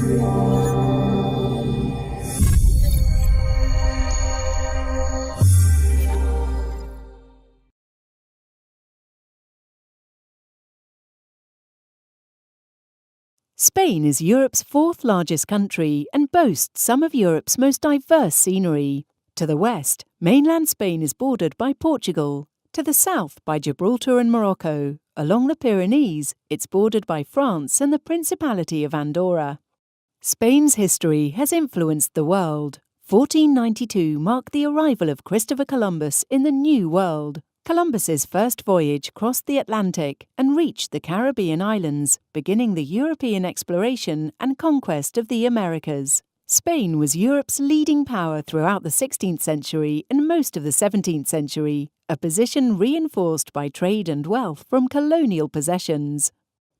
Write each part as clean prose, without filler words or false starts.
Spain is Europe's fourth largest country and boasts some of Europe's most diverse scenery. To the west, mainland Spain is bordered by Portugal. To the south, by Gibraltar and Morocco. Along the Pyrenees, it's bordered by France and the Principality of Andorra. Spain's history has influenced the world. 1492 marked the arrival of Christopher Columbus in the New World. Columbus's first voyage crossed the Atlantic and reached the Caribbean islands, beginning the European exploration and conquest of the Americas. Spain was Europe's leading power throughout the 16th century and most of the 17th century, a position reinforced by trade and wealth from colonial possessions.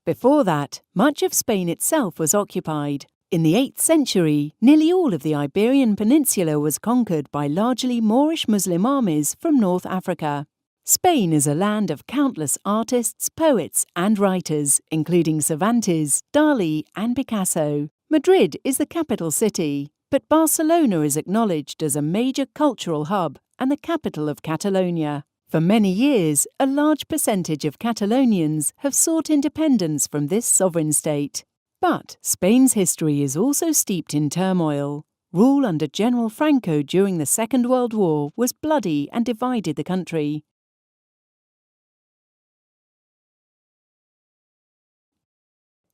Before that, much of Spain itself was occupied. In the 8th century, nearly all of the Iberian Peninsula was conquered by largely Moorish Muslim armies from North Africa. Spain is a land of countless artists, poets and writers, including Cervantes, Dali and Picasso. Madrid is the capital city, but Barcelona is acknowledged as a major cultural hub and the capital of Catalonia. For many years, a large percentage of Catalonians have sought independence from this sovereign state. But Spain's history is also steeped in turmoil. Rule under General Franco during the Second World War was bloody and divided the country.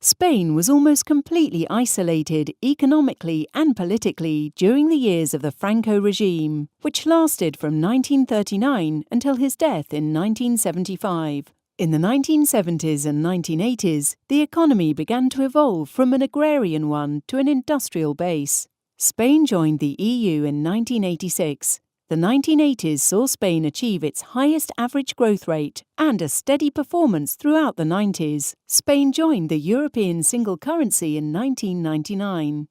Spain was almost completely isolated economically and politically during the years of the Franco regime, which lasted from 1939 until his death in 1975. In the 1970s and 1980s, the economy began to evolve from an agrarian one to an industrial base. Spain joined the EU in 1986. The 1980s saw Spain achieve its highest average growth rate and a steady performance throughout the 90s. Spain joined the European single currency in 1999.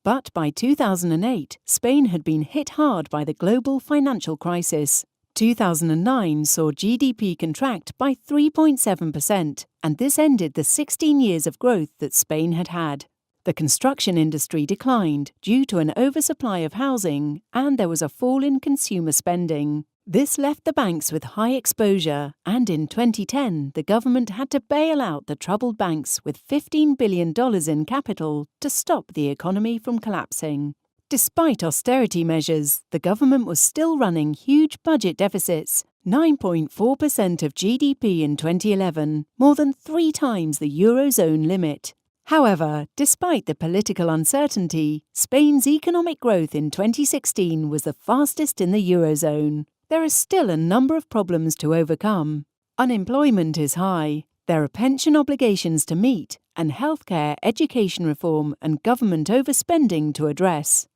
But by 2008, Spain had been hit hard by the global financial crisis. 2009 saw GDP contract by 3.7%, and this ended the 16 years of growth that Spain had had. The construction industry declined due to an oversupply of housing, and there was a fall in consumer spending. This left the banks with high exposure, and in 2010 the government had to bail out the troubled banks with $15 billion in capital to stop the economy from collapsing. Despite austerity measures, the government was still running huge budget deficits, 9.4% of GDP in 2011, more than 3 times the Eurozone limit. However, despite the political uncertainty, Spain's economic growth in 2016 was the fastest in the Eurozone. There are still a number of problems to overcome. Unemployment is high, there are pension obligations to meet, and healthcare, education reform and government overspending to address.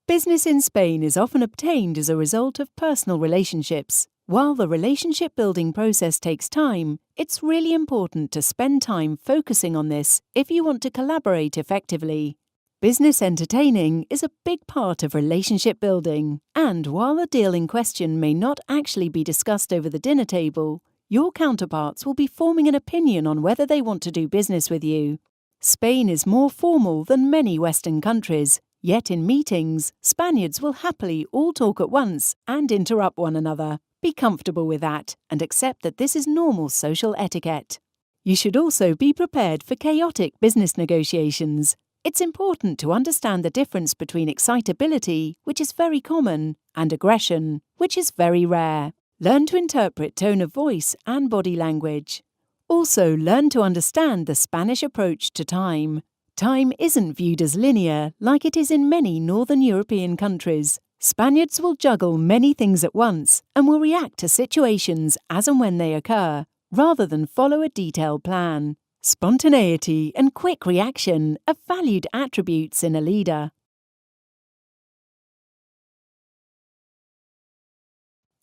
Business in Spain is often obtained as a result of personal relationships. While the relationship-building process takes time, it's really important to spend time focusing on this if you want to collaborate effectively. Business entertaining is a big part of relationship building, and while the deal in question may not actually be discussed over the dinner table, your counterparts will be forming an opinion on whether they want to do business with you. Spain is more formal than many Western countries, yet in meetings, Spaniards will happily all talk at once and interrupt one another. Be comfortable with that and accept that this is normal social etiquette. You should also be prepared for chaotic business negotiations. It's important to understand the difference between excitability, which is very common, and aggression, which is very rare. Learn to interpret tone of voice and body language. Also, learn to understand the Spanish approach to time. Time isn't viewed as linear like it is in many Northern European countries. Spaniards will juggle many things at once and will react to situations as and when they occur, rather than follow a detailed plan. Spontaneity and quick reaction are valued attributes in a leader.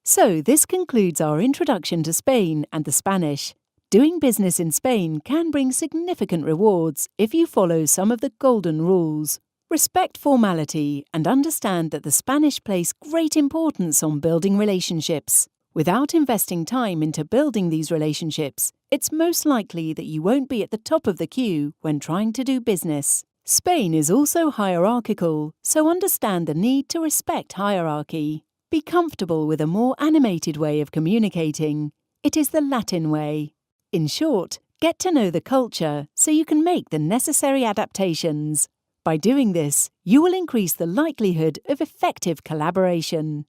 So this concludes our introduction to Spain and the Spanish. Doing business in Spain can bring significant rewards if you follow some of the golden rules. Respect formality and understand that the Spanish place great importance on building relationships. Without investing time into building these relationships, it's most likely that you won't be at the top of the queue when trying to do business. Spain is also hierarchical, so understand the need to respect hierarchy. Be comfortable with a more animated way of communicating. It is the Latin way. In short, get to know the culture so you can make the necessary adaptations. By doing this, you will increase the likelihood of effective collaboration.